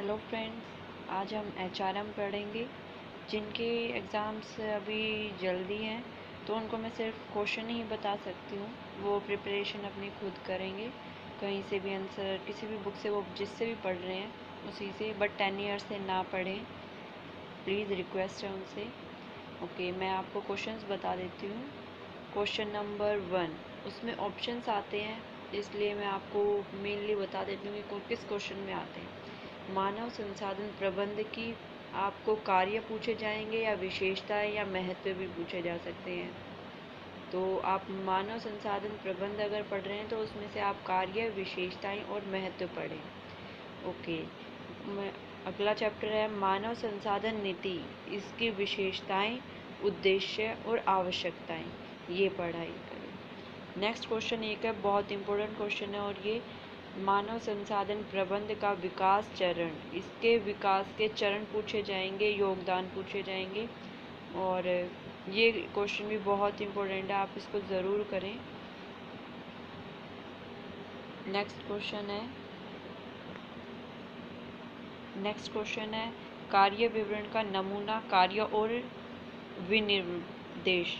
Hello friends, आज हम HRM पढ़ेंगे। जिनके एग्ज़ाम्स अभी जल्दी हैं तो उनको मैं सिर्फ क्वेश्चन ही बता सकती हूँ। वो प्रिपरेशन अपनी खुद करेंगे, कहीं से भी आंसर किसी भी बुक से वो जिससे भी पढ़ रहे हैं उसी से, बट 10 ईयर्स से ना पढ़ें, प्लीज़ रिक्वेस्ट है उनसे। ओके, मैं आपको क्वेश्चंस बता देती हूँ। क्वेश्चन नंबर 1, उसमें ऑप्शंस आते हैं, इसलिए मैं आपको मेनली बता देती हूँ कि किस क्वेश्चन में आते हैं। मानव संसाधन प्रबंध की आपको कार्य पूछे जाएंगे या विशेषताएं या महत्व भी पूछे जा सकते हैं। तो आप मानव संसाधन प्रबंध अगर पढ़ रहे हैं तो उसमें से आप कार्य, विशेषताएं और महत्व पढ़ें। ओके, अगला चैप्टर है मानव संसाधन नीति, इसकी विशेषताएं, उद्देश्य और आवश्यकताएं, ये पढ़ाई करें। नेक्स्ट क्वेश्चन एक है, बहुत इंपॉर्टेंट क्वेश्चन है, और ये मानव संसाधन प्रबंध का विकास चरण, इसके विकास के चरण पूछे जाएंगे, योगदान पूछे जाएंगे, और ये क्वेश्चन भी बहुत इंपॉर्टेंट है, आप इसको ज़रूर करें। नेक्स्ट क्वेश्चन है कार्य विवरण का नमूना, कार्य और विनिर्देश।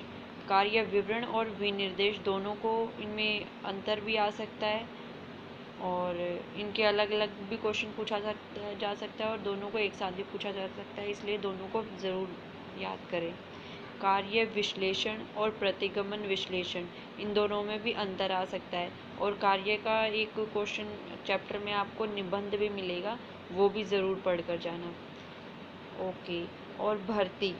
कार्य विवरण और विनिर्देश दोनों को, इनमें अंतर भी आ सकता है और इनके अलग अलग भी क्वेश्चन पूछा जा सकता है और दोनों को एक साथ भी पूछा जा सकता है, इसलिए दोनों को ज़रूर याद करें। कार्य विश्लेषण और प्रतिगमन विश्लेषण, इन दोनों में भी अंतर आ सकता है, और कार्य का एक क्वेश्चन चैप्टर में आपको निबंध भी मिलेगा, वो भी ज़रूर पढ़ कर जाना। ओके, और भर्ती,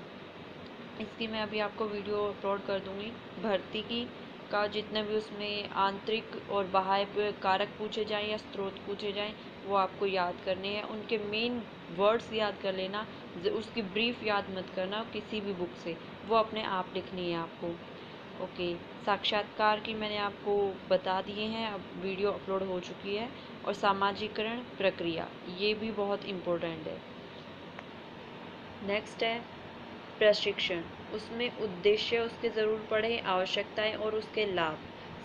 इसकी मैं अभी आपको वीडियो अपलोड कर दूँगी। भर्ती की का जितना भी उसमें आंतरिक और बाह्य कारक पूछे जाएं या स्रोत पूछे जाएं, वो आपको याद करने हैं। उनके मेन वर्ड्स याद कर लेना, उसकी ब्रीफ याद मत करना किसी भी बुक से, वो अपने आप लिखनी है आपको। ओके, साक्षात्कार की मैंने आपको बता दिए हैं, अब वीडियो अपलोड हो चुकी है। और सामाजिकरण प्रक्रिया, ये भी बहुत इम्पोर्टेंट है। नेक्स्ट है प्रशिक्षण, उसमें उद्देश्य उसके ज़रूर पढ़ें, आवश्यकताएं और उसके लाभ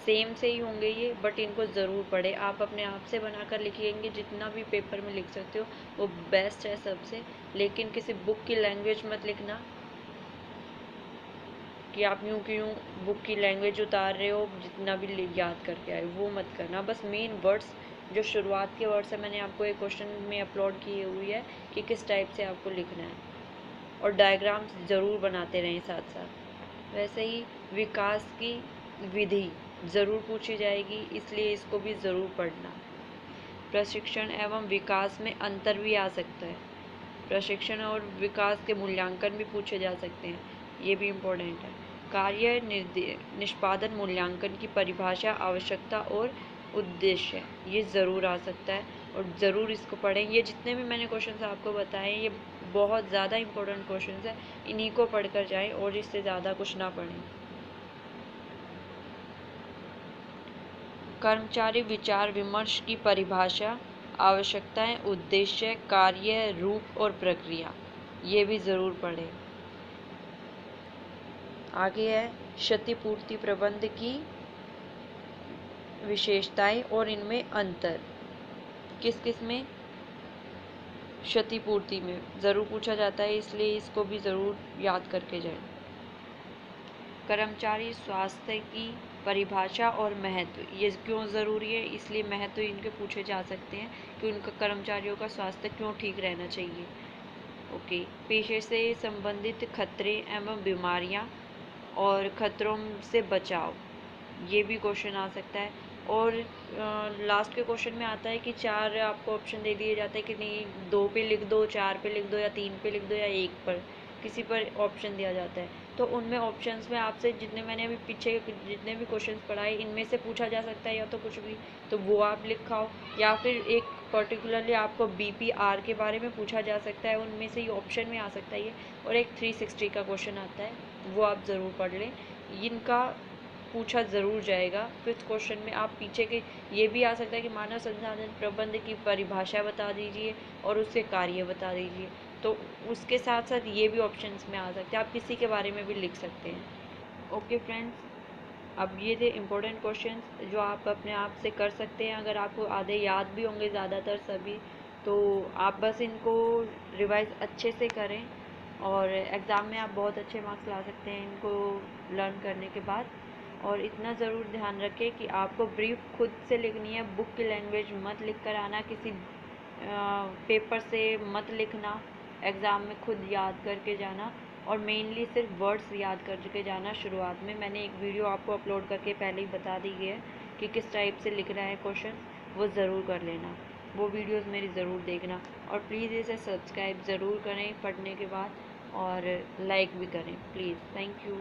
सेम से ही होंगे ये, बट इनको ज़रूर पढ़ें। आप अपने आप से बनाकर लिखेंगे, जितना भी पेपर में लिख सकते हो वो बेस्ट है सबसे, लेकिन किसी बुक की लैंग्वेज मत लिखना कि आप यूँ कि यूँ बुक की लैंग्वेज उतार रहे हो, जितना भी याद करके आए वो मत करना। बस मेन वर्ड्स, जो शुरुआत के वर्ड्स है, मैंने आपको एक क्वेश्चन में अपलोड की हुई है कि किस टाइप से आपको लिखना है, और डायग्राम्स ज़रूर बनाते रहें साथ साथ। वैसे ही विकास की विधि ज़रूर पूछी जाएगी, इसलिए इसको भी ज़रूर पढ़ना। प्रशिक्षण एवं विकास में अंतर भी आ सकता है, प्रशिक्षण और विकास के मूल्यांकन भी पूछे जा सकते हैं, ये भी इम्पोर्टेंट है। कार्य निष्पादन मूल्यांकन की परिभाषा, आवश्यकता और उद्देश्य, ये ज़रूर आ सकता है और ज़रूर इसको पढ़ें। ये जितने भी मैंने क्वेश्चंस आपको बताए, ये बहुत ज़्यादा इम्पोर्टेंट क्वेश्चंस हैं, इन्हीं को पढ़कर जाएं और इससे ज़्यादा कुछ ना पढ़ें। कर्मचारी विचार विमर्श की परिभाषा, आवश्यकताएं, उद्देश्य, कार्य, रूप और प्रक्रिया, ये भी ज़रूर पढ़ें। आगे है क्षतिपूर्ति प्रबंध की विशेषताएं और इनमें अंतर, किस किस में क्षतिपूर्ति में ज़रूर पूछा जाता है, इसलिए इसको भी ज़रूर याद करके जाएं। कर्मचारी स्वास्थ्य की परिभाषा और महत्व, ये क्यों ज़रूरी है, इसलिए महत्व इनके पूछे जा सकते हैं कि उनका कर्मचारियों का स्वास्थ्य क्यों ठीक रहना चाहिए। ओके, पेशे से संबंधित खतरे एवं बीमारियां और खतरों से बचाव, ये भी क्वेश्चन आ सकता है। और लास्ट के क्वेश्चन में आता है कि 4 आपको ऑप्शन दे दिए जाते हैं कि नहीं 2 पे लिख दो, 4 पे लिख दो, या 3 पे लिख दो, या 1 पर किसी पर ऑप्शन दिया जाता है। तो उनमें ऑप्शंस में आपसे जितने मैंने अभी पीछे जितने भी क्वेश्चंस पढ़ाए, इनमें से पूछा जा सकता है या तो कुछ भी, तो वो आप लिखाओ, या फिर एक पर्टिकुलरली आपको BPR के बारे में पूछा जा सकता है, उनमें से ही ऑप्शन में आ सकता है ये, और एक 360 का क्वेश्चन आता है, वो आप ज़रूर पढ़ लें, इनका पूछा ज़रूर जाएगा। फिफ्थ क्वेश्चन में आप पीछे के ये भी आ सकता है कि मानव संसाधन प्रबंध की परिभाषा बता दीजिए और उसके कार्य बता दीजिए, तो उसके साथ साथ ये भी ऑप्शंस में आ सकते हैं, आप किसी के बारे में भी लिख सकते हैं। ओके फ्रेंड्स, अब ये थे इम्पोर्टेंट क्वेश्चंस जो आप अपने आप से कर सकते हैं, अगर आपको आधे याद भी होंगे, ज़्यादातर सभी तो आप बस इनको रिवाइज अच्छे से करें और एग्ज़ाम में आप बहुत अच्छे मार्क्स ला सकते हैं इनको लर्न करने के बाद। और इतना ज़रूर ध्यान रखें कि आपको ब्रीफ खुद से लिखनी है, बुक की लैंग्वेज मत लिख कर आना, किसी पेपर से मत लिखना, एग्ज़ाम में खुद याद करके जाना और मेनली सिर्फ वर्ड्स याद करके जाना। शुरुआत में मैंने एक वीडियो आपको अपलोड करके पहले ही बता दी है कि किस टाइप से लिखना है क्वेश्चन, वो ज़रूर कर लेना, वो वीडियोस मेरी ज़रूर देखना और प्लीज़ इसे सब्सक्राइब ज़रूर करें पढ़ने के बाद और लाइक भी करें प्लीज़। Thank you.